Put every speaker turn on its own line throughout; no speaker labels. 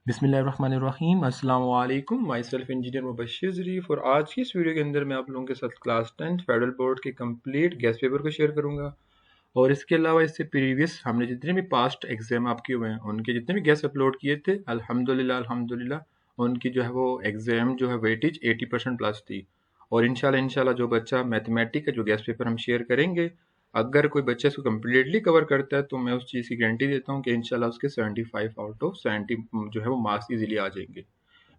बिस्मिल्लाहिर्रहमानिर्रहीम अस्सलाम वालेकुम। माई सेल्फ इंजीनियर मुबश्शिर ज़रीफ़। और आज की इस वीडियो के अंदर मैं आप लोगों के साथ क्लास 10th फेडरल बोर्ड के कंप्लीट गेस्ट पेपर को शेयर करूंगा। और इसके अलावा इससे प्रीवियस हमने जितने भी पास्ट एग्जाम आपके हुए हैं उनके जितने भी गेस्ट अपलोड किए थे अल्हम्दुलिल्लाह उनकी जो है वो एग्जाम जो है वेटेज 80% प्लस थी। और इंशाल्लाह जो बच्चा मैथमेटिक का जो गेस्ट पेपर हम शेयर करेंगे, अगर कोई बच्चा इसको कम्प्लीटली कवर करता है तो मैं उस चीज़ की गारंटी देता हूँ कि इंशाल्लाह उसके 75 आउट ऑफ 70 जो है वो मार्क्स इजीली आ जाएंगे।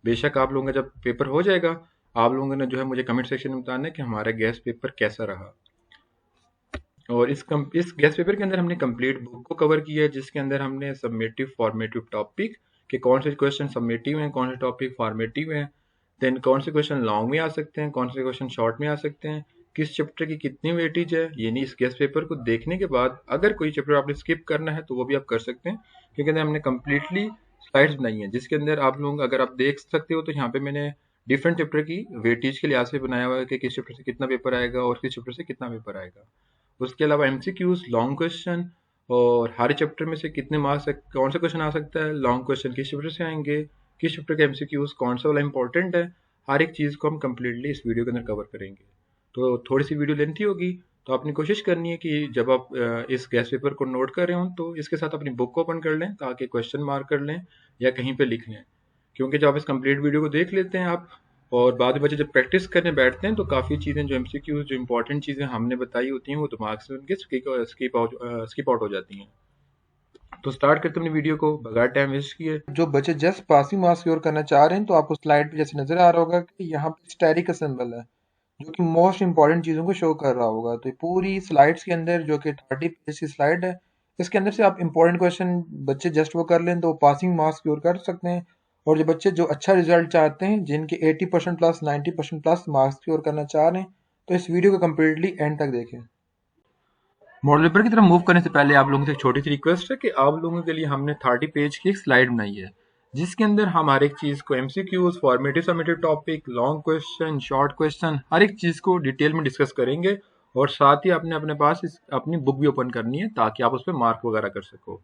बेशक आप लोगों का जब पेपर हो जाएगा, आप लोगों ने जो है मुझे कमेंट सेक्शन में बताना है कि हमारा गेस्ट पेपर कैसा रहा। और इस गेस्ट पेपर के अंदर हमने कंप्लीट बुक को कवर किया है, जिसके अंदर हमने सबमिटिव फॉर्मेटिव टॉपिक के कौन से क्वेश्चन सबमिटिव हैं, कौन से टॉपिक फॉर्मेटिव हैं, देन कौन से क्वेश्चन लॉन्ग में आ सकते हैं, कौन से क्वेश्चन शॉर्ट में आ सकते हैं, किस चैप्टर की कितनी वेटेज है। यानी इस गेस्ट पेपर को देखने के बाद अगर कोई चैप्टर आपने स्किप करना है तो वो भी आप कर सकते हैं, क्योंकि अंदर हमने कम्प्लीटली स्लाइड्स बनाई हैं, जिसके अंदर आप लोग अगर आप देख सकते हो तो यहाँ पे मैंने डिफरेंट चैप्टर की वेटेज के लिहाज से बनाया हुआ है कि किस चैप्टर से कितना पेपर आएगा और किस चैप्टर से कितना पेपर आएगा। उसके अलावा एमसीक्यूज, लॉन्ग क्वेश्चन और हर चैप्टर में से कितने मार्क्स, कौन सा क्वेश्चन आ सकता है, लॉन्ग क्वेश्चन किस चैप्टर से आएंगे, किस चैप्टर के एमसीक्यूज कौन सा वाला इंपॉर्टेंट है, हर एक चीज़ को हम कम्प्लीटली इस वीडियो के अंदर कवर करेंगे। तो थोड़ी सी वीडियो लेंथी होगी, तो आपने कोशिश करनी है कि जब आप इस गेस्ट पेपर को नोट कर रहे हो तो इसके साथ अपनी बुक को ओपन कर लें ताकि क्वेश्चन मार्क कर लें या कहीं पे लिख लें। क्योंकि जब आप इस कंप्लीट वीडियो को देख लेते हैं आप और बाद में बच्चे जब प्रैक्टिस करने बैठते हैं तो काफ़ी चीज़ें जो एमसीक्यू जो इंपॉर्टेंट चीज़ें हमने बताई होती हैं वो दिमाग से उनके स्किप आउट हो जाती हैं। तो स्टार्ट करते हैं अपनी वीडियो को बगैर टाइम वेस्ट किए।
जो बच्चे जस्ट पासिंग मार्क्स स्कोर करना चाह रहे हैं तो आपको स्लाइड पे जैसे नजर आ रहा होगा कि यहाँ पे स्टैटिक का सिंबल है जो कि मोस्ट इंपॉर्टेंट चीज़ों को शो कर रहा होगा। तो ये पूरी स्लाइड्स के अंदर जो कि 30 पेज की स्लाइड है, इसके अंदर से आप इंपॉर्टेंट क्वेश्चन बच्चे जस्ट वो कर लें तो पासिंग मार्क्स स्कोर कर सकते हैं। और जो बच्चे जो अच्छा रिजल्ट चाहते हैं, जिनके 80% प्लस 90% प्लस मार्क्स स्कोर करना चाह रहे हैं, तो इस वीडियो को कम्प्लीटली एंड तक देखें।
मॉडल पेपर की तरफ मूव करने से पहले आप लोगों से एक छोटी सी रिक्वेस्ट है कि आप लोगों के लिए हमने 30 पेज की एक स्लाइड बनाई है, जिसके अंदर हम हर एक चीज़ को MCQs, formative summative topic, long question, short question, हर एक चीज़ को डिटेल में डिस्कस करेंगे। और साथ ही आपने अपने पास अपनी बुक भी ओपन करनी है ताकि आप उस पर मार्क वगैरह कर सको।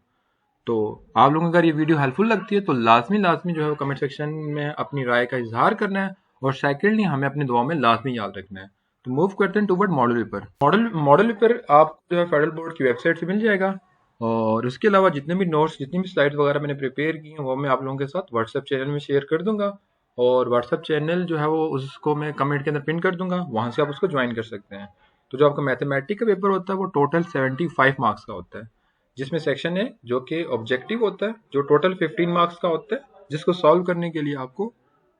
तो आप लोगों को अगर ये वीडियो हेल्पफुल लगती है तो लाजमी जो है कमेंट सेक्शन में अपनी राय का इजहार करना है। और सेकेंडली हमें अपनी दुआ में लाजमी याद रखना है। तो मूव करते हैं toward model paper. Model paper आप जो है फेडरल बोर्ड की वेबसाइट से मिल जाएगा। और उसके अलावा जितने भी नोट्स, जितनी भी स्लाइड्स वगैरह मैंने प्रिपेयर की हैं वो मैं आप लोगों के साथ व्हाट्सएप चैनल में शेयर कर दूंगा। और व्हाट्सएप चैनल जो है वो उसको मैं कमेंट के अंदर पिन कर दूंगा, वहाँ से आप उसको ज्वाइन कर सकते हैं। तो जो आपका मैथमेटिक्स का पेपर होता है वो टोटल 75 मार्क्स का होता है, जिसमें सेक्शन है जो कि ऑब्जेक्टिव होता है, जो टोटल 15 मार्क्स का होता है, जिसको सॉल्व करने के लिए आपको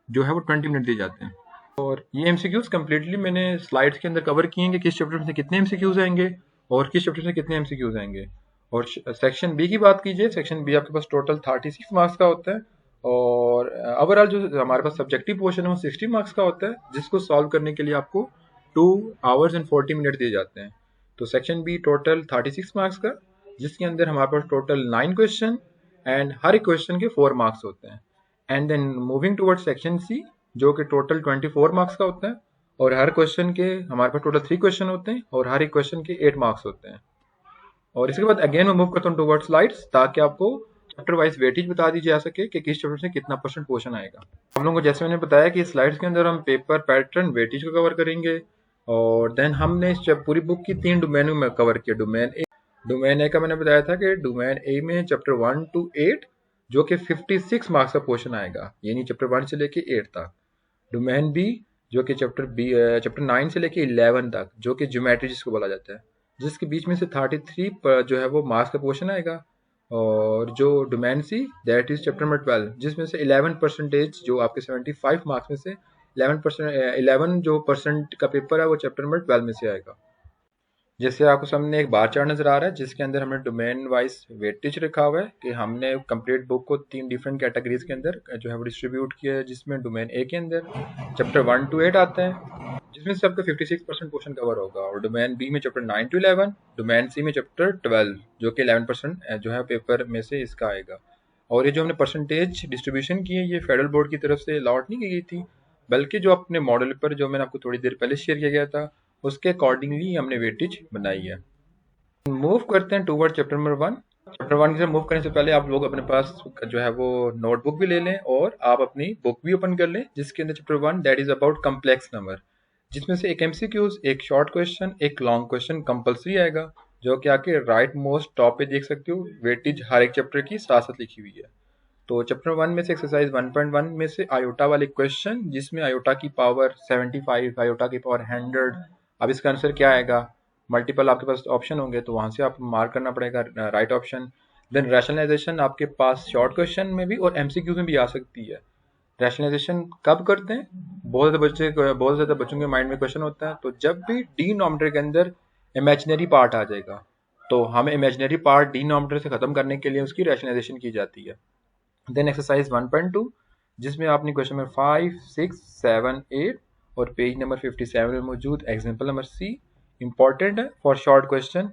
जो है वो 20 मिनट दिए जाते हैं। और ये एमसीक्यूज कम्प्लीटली मैंने स्लाइड्स के अंदर कवर किए हैं कि किस चैप्टर में से कितने एमसीक्यूज आएंगे और किस चैप्टर से कितने एमसीक्यूज आएंगे। और सेक्शन बी की बात कीजिए, सेक्शन बी आपके पास टोटल 36 मार्क्स का होता है। और ओवरऑल जो हमारे पास सब्जेक्टिव पोर्शन है वो 60 मार्क्स का होता है, जिसको सॉल्व करने के लिए आपको 2 आवर्स एंड 40 मिनट दिए जाते हैं। तो सेक्शन बी टोटल 36 मार्क्स का, जिसके अंदर हमारे पास टोटल 9 क्वेश्चन एंड हर एक क्वेश्चन के 4 मार्क्स होते हैं। And then moving toward section C, जो कि टोटल 24 मार्क्स का होता है। और हर क्वेश्चन के हमारे पास टोटल 3 क्वेश्चन होते हैं और हर एक क्वेश्चन के 8 मार्क्स होते हैं। और इसके बाद अगेन मैं मूव करता हूँ टुवर्ड स्लाइड्स, ताकि आपको चैप्टर वाइज वेटेज बता दी जा सके कि किस चैप्टर से कितना परसेंट क्वेश्चन आएगा। हम लोगों को जैसे मैंने बताया कि स्लाइड्स के अंदर हम पेपर पैटर्न वेटेज को कवर करेंगे। और देन हमने इस पूरी बुक की 3 डोमेन में कवर किया। डोमेन ए का मैंने बताया था कि डोमेन ए में चैप्टर 1 to 8 जो कि 56 मार्क्स का क्वेश्चन आएगा, यानी चैप्टर 1 से लेके 8 तक। डोमेन बी जो कि चैप्टर 9 से लेके 11 तक, जो कि ज्योमेट्री जिसको बोला जाता है, जिसके बीच में से 33 पर जो है वो मार्क्स का क्वेश्चन आएगा। और जो domain see that is chapter number 12, जिसमें से 11% जो आपके 75 मार्क्स में से 11 जो परसेंट का पेपर है वो चैप्टर नंबर 12 में से आएगा। जैसे आपको सामने एक बार चार्ट नजर आ रहा है, जिसके अंदर हमने डोमेन वाइज वेटेज रखा हुआ है कि हमने कंप्लीट बुक को 3 डिफरेंट कैटेगरीज के अंदर जो है वो डिस्ट्रीब्यूट किया है, जिसमें डोमेन ए के अंदर चैप्टर 1 to 8 आता है, जिसमें से आपका 56% क्वेश्चन कवर होगा। और डोमेन बी में चैप्टर 9 to 11, डोमेन सी में चैप्टर 12 जो कि 11% जो है पेपर में से इसका आएगा। और ये जो हमने परसेंटेज डिस्ट्रीब्यूशन की है ये फेडरल बोर्ड की तरफ से अलॉट नहीं की गई थी, बल्कि जो अपने मॉडल पर जो मैंने आपको थोड़ी देर पहले शेयर किया गया था उसके अकॉर्डिंगली हमने वेटेज बनाई है। मूव करते हैं टूवर्ड चैप्टर नंबर 1। चैप्टर 1 की तरफ मूव करने से पहले आप लोग अपने पास जो है वो नोटबुक भी ले लें और आप अपनी बुक भी ओपन कर लें, जिसके अंदर chapter 1 that is about complex number, जिसमें से एक एमसीक्यूज, एक शॉर्ट क्वेश्चन, एक लॉन्ग क्वेश्चन कंपलसरी आएगा, जो कि आके राइट मोस्ट टॉप पे देख सकते हो, वेटेज हर एक चैप्टर की साथ साथ लिखी हुई है। तो चैप्टर 1 में से एक्सरसाइज 1.1 में से आयोटा वाले क्वेश्चन, जिसमें आयोटा की पावर 75, आयोटा की पावर 100, अब इसका आंसर क्या आएगा, मल्टीपल आपके पास ऑप्शन होंगे तो वहां से आप मार्क करना पड़ेगा राइट ऑप्शन। देन रैशनलाइजेशन आपके पास शॉर्ट क्वेश्चन में भी और एमसीक्यू में भी आ सकती है। रैशनलाइजेशन कब करते हैं, बहुत ज्यादा बच्चों के माइंड में क्वेश्चन होता है, तो जब भी डिनोमिनेटर के अंदर इमेजिनरी पार्ट आ जाएगा, तो हमें इमेजिनरी पार्ट डिनोमिनेटर से खत्म करने के लिए उसकी रैशनलाइजेशन की जाती है। देन एक्सरसाइज 1.2, जिसमें आपने क्वेश्चन नंबर 5, 6, 7, 8 और पेज नंबर 57 में मौजूद एग्जाम्पल नंबर सी इंपॉर्टेंट है for short question.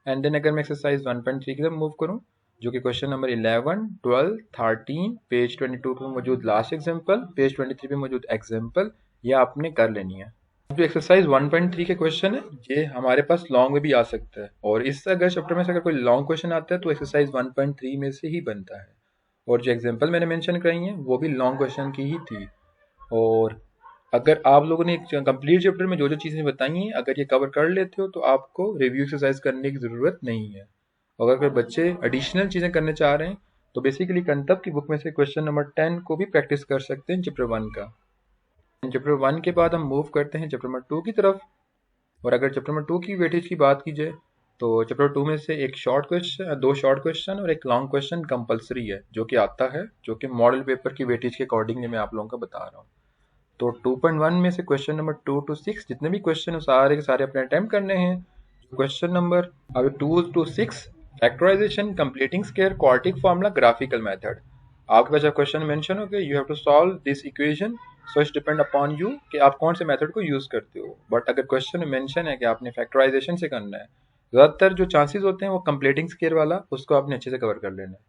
And then अगर मैं एक्सरसाइज 1.3 की तरफ मूव करूँ, जो कि क्वेश्चन नंबर 11, 12, 13, पेज 22 पे मौजूद लास्ट एग्जाम्पल, पेज 23 पे मौजूद एग्जाम्पल, ये आपने कर लेनी है। जो एक्सरसाइज 1.3 के क्वेश्चन है, ये हमारे पास लॉन्ग में भी आ सकता है, और इस अगर चैप्टर में से अगर कोई लॉन्ग क्वेश्चन आता है तो एक्सरसाइज 1.3 में से ही बनता है। और जो एग्जाम्पल मैंने मेंशन कराई हैं वो भी लॉन्ग क्वेश्चन की ही थी। और अगर आप लोगों ने कंप्लीट चैप्टर में जो जो चीज़ें बताई हैं अगर ये कवर कर लेते हो तो आपको रिव्यू एक्सरसाइज करने की ज़रूरत नहीं है। अगर कोई बच्चे एडिशनल चीज़ें करने चाह रहे हैं तो बेसिकली कंतब की बुक में से क्वेश्चन नंबर 10 को भी प्रैक्टिस कर सकते हैं चैप्टर 1 का। चैप्टर 1 के बाद हम मूव करते हैं चैप्टर नंबर 2 की तरफ। और अगर चैप्टर नंबर 2 की वेटेज की बात की जाए तो चैप्टर 2 में से एक शॉर्ट क्वेश्चन, दो शॉर्ट क्वेश्चन और एक लॉन्ग क्वेश्चन कंपलसरी है, जो कि आता है, जो कि मॉडल पेपर की वेटेज के अकॉर्डिंग मैं आप लोगों को बता रहा हूँ। तो 2.1 में से क्वेश्चन नंबर 2 to 6 जितने भी क्वेश्चन सारे के सारे अपने अटेम्प्ट करने हैं। क्वेश्चन नंबर अब 2 to 6, factorization, completing square, quadratic formula, graphical method. आपके पास जब क्वेश्चन मेंशन हो गया, you have to solve this equation, so it's depend upon you कि आप कौन से मेथड को यूज करते हो। बट अगर क्वेश्चन में मेंशन है कि आपने फैक्टराइजेशन से करना है, ज्यादातर जो चांसेस होते हैं वो कंप्लीटिंग स्क्वायर वाला, उसको आपने अच्छे से कवर कर लेना है।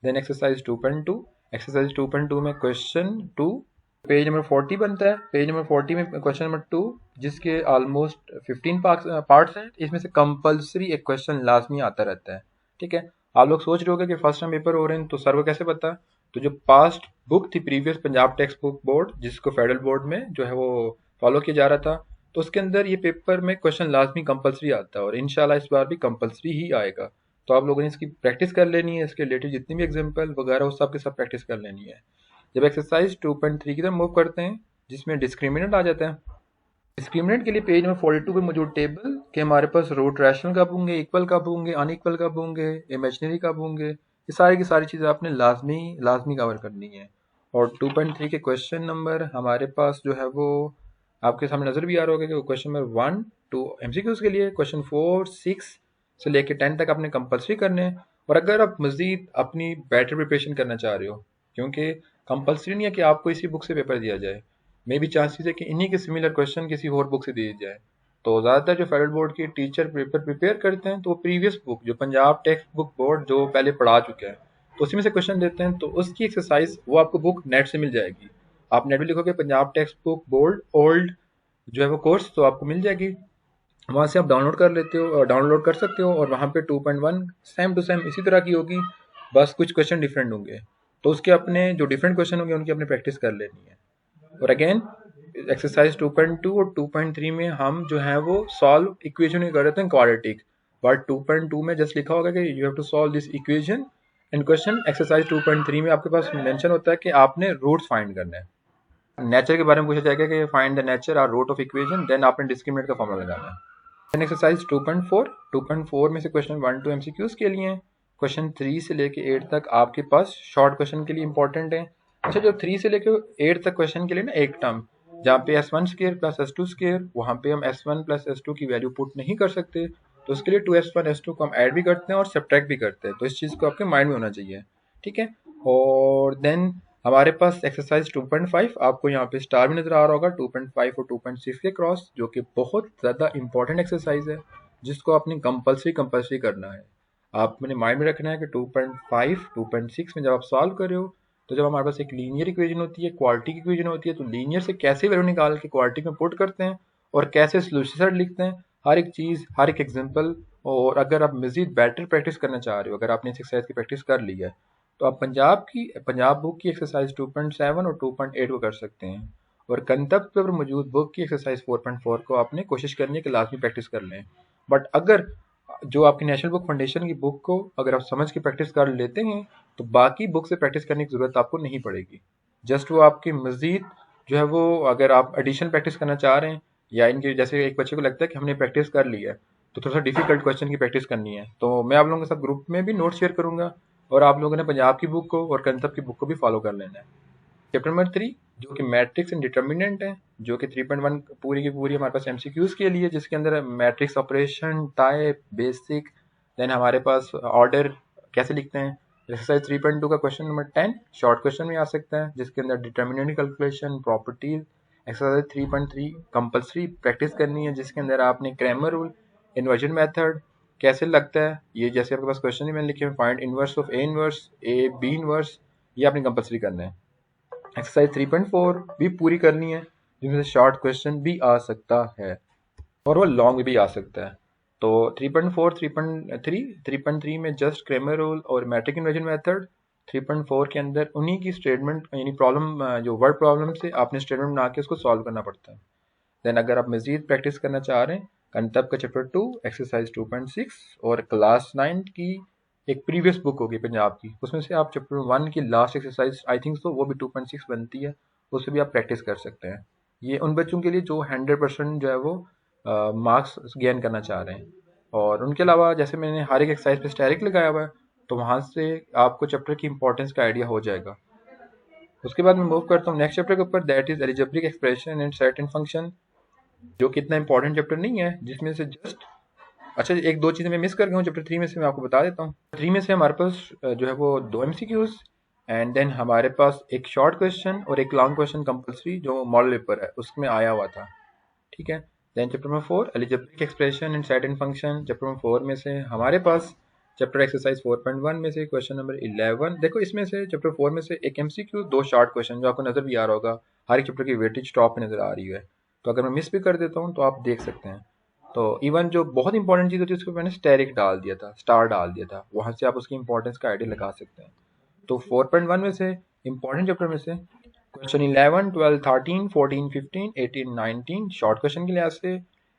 देन एक्सरसाइज 2.2, एक्सरसाइज 2.2 में क्वेश्चन 2 पेज नंबर 40 बनता है। पेज नंबर 40 में क्वेश्चन नंबर 2, जिसके ऑलमोस्ट 15 पार्ट्स हैं, इसमें से कंपलसरी एक क्वेश्चन लाजमी आता रहता है। ठीक है, आप लोग सोच रहे होगे कि फर्स्ट टाइम पेपर हो रहे हैं तो सर को कैसे पता। तो जो पास्ट बुक थी previous Punjab text book board, जिसको फेडरल बोर्ड में जो है वो फॉलो किया जा रहा था, तो उसके अंदर ये पेपर में क्वेश्चन लाजमी कंपलसरी आता है और इंशाल्लाह इस बार भी कंपलसरी ही आएगा। तो आप लोगों ने इसकी प्रैक्टिस कर लेनी है, इसके रिलेटेड जितनी भी एग्जाम्पल वगैरह वो सब के सब प्रैक्टिस कर लेनी है। जब एक्सरसाइज 2.3 की तरफ मूव करते हैं, जिसमें डिस्क्रिमिनेंट आ जाता है, डिस्क्रिमिनेंट के लिए पेज नंबर 42 पे मौजूद टेबल के हमारे पास रूट रैशनल कब होंगे, इक्वल कब होंगे, अनइक्वल कब होंगे, इमेजिनरी कब होंगे, ये सारी की सारी चीज़ें आपने लाजमी लाजमी कवर करनी है। और 2.3 के क्वेश्चन नंबर हमारे पास जो है वो आपके सामने नजर भी आ रहा होगा कि क्वेश्चन नंबर 1 टू एमसीक्यूज के लिए, क्वेश्चन 4, 6 से लेके 10 तक आपने कंपलसरी करने हैं। और अगर आप मजीद अपनी बेटर प्रिपरेशन करना चाह रहे हो, क्योंकि कंपलसरी नहीं है कि आपको इसी बुक से पेपर दिया जाए, मे भी चांसेस है कि इन्हीं के सिमिलर क्वेश्चन किसी और बुक से दिए जाए। तो ज़्यादातर जो फेडरल बोर्ड के टीचर पेपर प्रिपेयर करते हैं तो वो प्रीवियस बुक जो पंजाब टेक्स्ट बुक बोर्ड जो पहले पढ़ा चुके हैं तो उसी में से क्वेश्चन देते हैं, तो उसकी एक्सरसाइज वो आपको बुक नेट से मिल जाएगी। आप नेट में लिखोगे Punjab text book board old जो है वो कोर्स, तो आपको मिल जाएगी, वहाँ से आप डाउनलोड कर लेते हो और डाउनलोड कर सकते हो। और वहाँ पे 2.1 सेम टू सेम इसी तरह की होगी, बस कुछ क्वेश्चन डिफरेंट होंगे, तो उसके अपने जो डिफरेंट क्वेश्चन होंगे उनकी अपनी प्रैक्टिस कर लेनी है। और अगेन एक्सरसाइज 2.2 और 2.3 में हम जो है वो सॉल्व इक्वेशन ही कर रहे थे क्वाड्रेटिक, बट 2.2 में जस्ट लिखा होगा कि you have to solve this equation and question. Exercise 2.3 में आपके पास मेंशन होता है कि आपने रूट्स फाइंड करना है। नेचर के बारे में पूछा जाएगा कि फाइंड द नेचर और रूट ऑफ इक्वेशन, देन आपने डिस्क्रिमिनेंट का फॉर्मूला लगाना है। देन एक्सरसाइज 2.4 में से क्वेश्चन 1 to एमसीक्यूज के लिए, क्वेश्चन 3 से लेके 8 तक आपके पास शॉर्ट क्वेश्चन के लिए इंपॉर्टेंट है। अच्छा, जो 3 से लेके 8 तक क्वेश्चन के लिए ना एक टर्म जहाँ पे S1 square plus S2 square, वहाँ पे हम S1 प्लस S2 की वैल्यू पुट नहीं कर सकते, तो उसके लिए 2S1 S2 को हम ऐड भी करते हैं और सब्ट्रैक्ट भी करते हैं, तो इस चीज़ को आपके माइंड में होना चाहिए। ठीक है, और देन हमारे पास एक्सरसाइज 2.5 आपको यहाँ पे स्टार भी नजर आ रहा होगा 2.5 और 2.6 के क्रॉस, जो कि बहुत ज़्यादा इंपॉर्टेंट एक्सरसाइज है जिसको आपने कंपलसरी करना है। आपने माइंड में रखना है कि 2.5 2.6 में जब आप सॉल्व कर रहे हो, तो जब हमारे पास एक लीनियर इक्वेशन होती है, क्वाड्रेटिक इक्वेशन होती है, तो लीनियर से कैसे वैल्यू निकाल के क्वाड्रेटिक में पुट करते हैं और कैसे सॉल्यूशन लिखते हैं, हर एक चीज़, हर एक एग्जांपल। और अगर आप मज़ीद बेटर प्रैक्टिस करना चाह रहे हो, अगर आपने इस एक्सरसाइज की प्रैक्टिस कर ली है, तो आप पंजाब बुक की एक्सरसाइज 2.7 और 2.8 को कर सकते हैं। और कंतक पर मौजूद बुक की एक्सरसाइज 4.4 को आपने कोशिश करनी है कि लाजमी प्रैक्टिस कर लें। बट अगर जो आपकी नेशनल बुक फाउंडेशन की बुक को अगर आप समझ के प्रैक्टिस कर लेते हैं, तो बाकी बुक से प्रैक्टिस करने की ज़रूरत आपको नहीं पड़ेगी। जस्ट वो आपकी मज़ीद जो है वो, अगर आप एडिशन प्रैक्टिस करना चाह रहे हैं, या इनके जैसे एक बच्चे को लगता है कि हमने प्रैक्टिस कर ली है तो थोड़ा सा डिफिकल्ट क्वेश्चन की प्रैक्टिस करनी है, तो मैं आप लोगों के साथ ग्रुप में भी नोट शेयर करूंगा, और आप लोगों ने पंजाब की बुक को और कंतब की बुक को भी फॉलो कर लेना है। चैप्टर नंबर 3 जो कि मैट्रिक्स एंड डिटर्मिनेंट है, जो कि 3.1 पूरी की पूरी हमारे पास एमसीक्यूज के लिए, जिसके अंदर matrix operation, type, basic, then हमारे पास ऑर्डर कैसे लिखते हैं। एक्सरसाइज 3.2 का क्वेश्चन नंबर 10 शॉर्ट क्वेश्चन में आ सकता है, जिसके अंदर determinant calculation, properties. Exercise 3.3 compulsory practice करनी है, जिसके अंदर आपने क्रैमर रूल, इन्वर्जन मेथड कैसे लगता है, ये जैसे आपके पास क्वेश्चन ही मैंने लिखे हैं, find inverse of A inverse, A B inverse, ये आपने कंपल्सरी करना है। एक्सरसाइज 3.4 भी पूरी करनी है, जिसमें से शॉर्ट क्वेश्चन भी आ सकता है और वो लॉन्ग भी आ सकता है। तो 3.4, 3.3, 3.3 में जस्ट क्रेमर रूल और मैट्रिक इन्वर्जन मेथड। 3.4 के अंदर उन्हीं की स्टेटमेंट यानी प्रॉब्लम, जो वर्ड प्रॉब्लम से आपने स्टेटमेंट बना के उसको सॉल्व करना पड़ता है। देन अगर आप मजीद प्रैक्टिस करना चाह रहे हैं, कंतब का चैप्टर 2 एक्सरसाइज 2.6 और क्लास 9 की एक प्रीवियस बुक होगी पंजाब की, उसमें से आप चैप्टर 1 की लास्ट एक्सरसाइज आई थिंक तो वो भी 2.6 बनती है, उससे भी आप प्रैक्टिस कर सकते हैं। ये उन बच्चों के लिए जो 100% जो है वो मार्क्स गेन करना चाह रहे हैं। और उनके अलावा जैसे मैंने हर एक एक्सरसाइज पे स्टैरिक लगाया हुआ है, तो वहाँ से आपको चैप्टर की इंपॉर्टेंस का आइडिया हो जाएगा। उसके बाद मैं मूव करता हूँ नेक्स्ट चैप्टर के ऊपर, that is algebraic expression and certain function, जो कि इतना इंपॉर्टेंट चैप्टर नहीं है, जिसमें से जस्ट, अच्छा एक दो चीज़ें मैं मिस कर गया हूँ चैप्टर 3 में से, मैं आपको बता देता हूँ। 3 में से हमारे पास जो है वो 2 एमसीक्यूज, एंड देन हमारे पास एक शॉर्ट क्वेश्चन और एक लॉन्ग क्वेश्चन कंपलसरी जो मॉडल पेपर है उसमें आया हुआ था। ठीक है। Then chapter number 4 algebraic expression and certain function, chapter number 4 में से हमारे पास चैप्टर एक्सरसाइज 4.1 में से क्वेश्चन नंबर 11। देखो इसमें से चैप्टर 4 में से एक एमसीक्यू, दो शॉर्ट क्वेश्चन जो आपको नजर भी आ रहा होगा, हर एक चैप्टर की वेटेज टॉप पे नजर आ रही है, तो अगर मैं मिस भी कर देता हूँ तो आप देख सकते हैं। तो इवन जो बहुत इंपॉर्टेंट चीज़ होती है उसको मैंने स्टेरिक डाल दिया था, स्टार डाल दिया था, वहां से आप उसकी इंपॉर्टेंस का आइडिया लगा सकते हैं। तो 4.1 में से इंपॉर्टेंट चैप्टर में से क्वेश्चन 11, 12, 13, 14, 15, 18, 19 शॉर्ट क्वेश्चन के लिहाज से,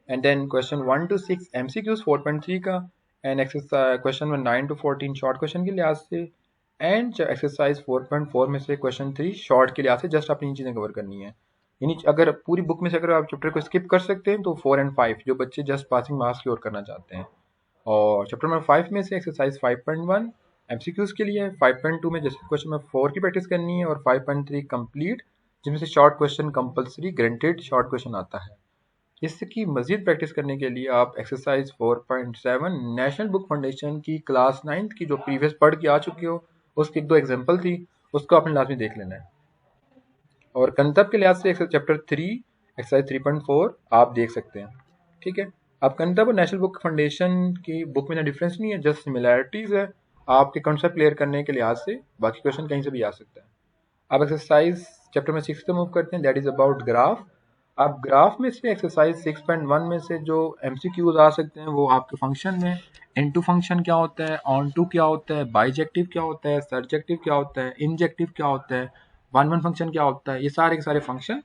and then question 1 to 6 MCQs 4.3 का, and exercise question 9 to 14 short question के लिहाज से, एंड एक्सरसाइज 4.4 में से क्वेश्चन 3 शॉर्ट के लिहाज से। जस्ट आपने इन चीज़ें कवर करनी है। यानी अगर पूरी बुक में से अगर आप चैप्टर को स्किप कर सकते हैं तो 4 and 5 जो बच्चे जस्ट पासिंग मार्क्स की ओर करना चाहते हैं। और चैप्टर नंबर 5 में से एक्सरसाइज 5.1 एमसीक्यूज के लिए है, 5.2 में जैसे क्वेश्चन नंबर 4 की प्रैक्टिस करनी है, और 5.3 कंप्लीट, जिसमें से short question compulsory granted short question आता है। इसकी मजीद प्रैक्टिस करने के लिए आप एक्सरसाइज 4.7 नेशनल बुक फाउंडेशन की क्लास 9 की जो प्रीवियस पढ़ के आ चुके हो, उसकी एक दो एग्जाम्पल थी, उसको आपने लाजमी देख लेना है। और कंतब के लिहाज से चैप्टर 3 एक्सरसाइज 3.4 आप देख सकते हैं। ठीक है। अब कंतब और नेशनल बुक फाउंडेशन की बुक में ना डिफरेंस नहीं है, जस्ट सिमिलैरिटीज है आपके कॉन्सेप्ट क्लियर करने के लिहाज से, बाकी क्वेश्चन कहीं से भी आ सकता है। अब एक्सरसाइज चैप्टर में 6 पे मूव करते हैं, दैट इज अबाउट ग्राफ। अब ग्राफ में से एक्सरसाइज 6.1 में से जो एमसीक्यूज आ सकते हैं वो आपके फंक्शन में, इनटू फंक्शन क्या होता है, ऑन टू क्या होता है, बाइजेक्टिव क्या होता है, सरजेक्टिव क्या होता है, इंजेक्टिव क्या होता है, वन वन फंक्शन क्या होता है, ये सारे के सारे फंक्शन।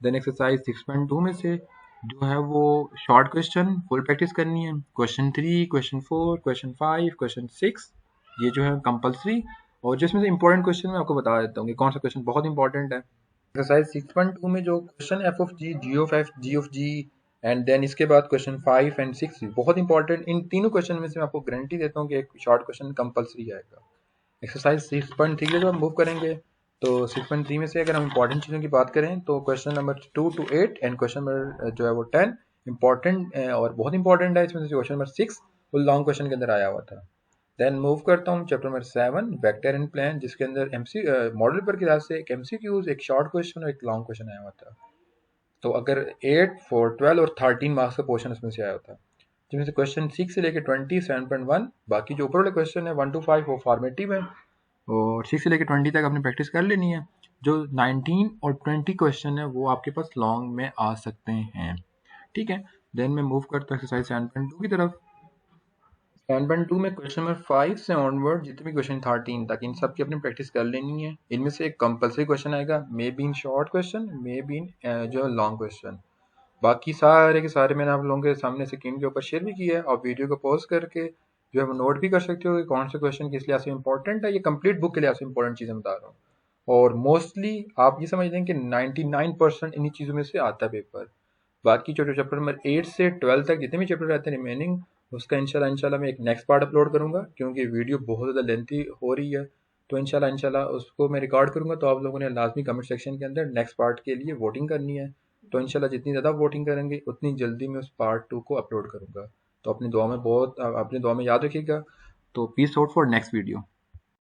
देन एक्सरसाइज 6.2 में से जो है वो शॉर्ट क्वेश्चन फुल प्रैक्टिस करनी है, क्वेश्चन 3, क्वेश्चन 4, क्वेश्चन 5, क्वेश्चन 6, ये जो है कंपलसरी। और जिसमें से इंपॉर्टेंट क्वेश्चन मैं आपको बता देता हूँ कि कौन सा क्वेश्चन बहुत इंपॉर्टेंट है। एक्सरसाइज 6.2 में जो question F of G, G of F, G of G, and then इसके बाद क्वेश्चन 5 and 6 बहुत इंपॉर्टेंट। इन तीनों क्वेश्चन में से मैं आपको गारंटी देता हूँ कि एक शॉर्ट क्वेश्चन कंपलसरी आएगा। एक्सरसाइज 6.3 के जब हम मूव करेंगे, तो 6.3 में से अगर हम इंपॉर्टेंट चीज़ों की बात करें तो question number 2 to 8 and question number जो है वो 10 इंपॉर्टेंट और बहुत इंपॉर्टेंट है। इसमें से क्वेश्चन नंबर 6 वो लॉन्ग क्वेश्चन के अंदर आया हुआ था। देन मूव करता हूँ chapter number 7 vector and plan, जिसके अंदर मॉडल पेपर के लिहाज से एक एमसीक्यूज, एक शॉर्ट क्वेश्चन और एक लॉन्ग क्वेश्चन आया हुआ था। तो अगर 8, 4, 12 और 13 मार्क्स का पोर्शन इसमें से आया होता है, जिसमें से क्वेश्चन 6 से लेकर 20 7.1, बाकी जो ऊपर वाले क्वेश्चन है 1 to 5 वो फॉर्मेटिव है, और 6 से लेकर 20 तक आपने प्रैक्टिस कर लेनी है। जो 19 और 20 क्वेश्चन है वो आपके पास लॉन्ग में आ सकते हैं। ठीक है। देन मैं मूव करता हूँ एक्सरसाइज 7.2 की तरफ। 7.2 में क्वेश्चन नंबर 5 से ऑनवर्ड जितने भी क्वेश्चन 13 तक इन सब की अपनी प्रैक्टिस कर लेनी है। इनमें से एक कंपलसरी क्वेश्चन आएगा, may be in short question, may be in जो लॉन्ग क्वेश्चन। बाकी सारे के सारे मैंने आप लोगों के सामने स्क्रीन के ऊपर शेयर भी किया है। आप वीडियो को पॉज करके जो है वो नोट भी कर सकते हो कि कौन से क्वेश्चन किस लिहाज से इंपॉर्टेंट है। ये कंप्लीट बुक के लिहाज से इंपॉर्टेंट चीज़ें बता रहा हूँ। और मोस्टली आप ये समझ लें कि 99% इन्हीं चीज़ों में से आता है पेपर। बाकी जो चैप्टर नंबर 8 से 12 तक जितने भी चैप्टर रहते हैं रिमेनिंग, उसका इंशाल्लाह मैं एक नेक्स्ट पार्ट अपलोड करूंगा, क्योंकि वीडियो बहुत ज़्यादा लेंथी हो रही है। तो इंशाल्लाह उसको मैं रिकॉर्ड करूंगा, तो आप लोगों ने लाजमी कमेंट सेक्शन के अंदर नेक्स्ट पार्ट के लिए वोटिंग करनी है। तो इंशाल्लाह जितनी ज़्यादा वोटिंग करेंगे उतनी जल्दी मैं उस पार्ट 2 को अपलोड करूंगा। तो अपनी दुआ में याद रखिएगा। तो peace out for next video.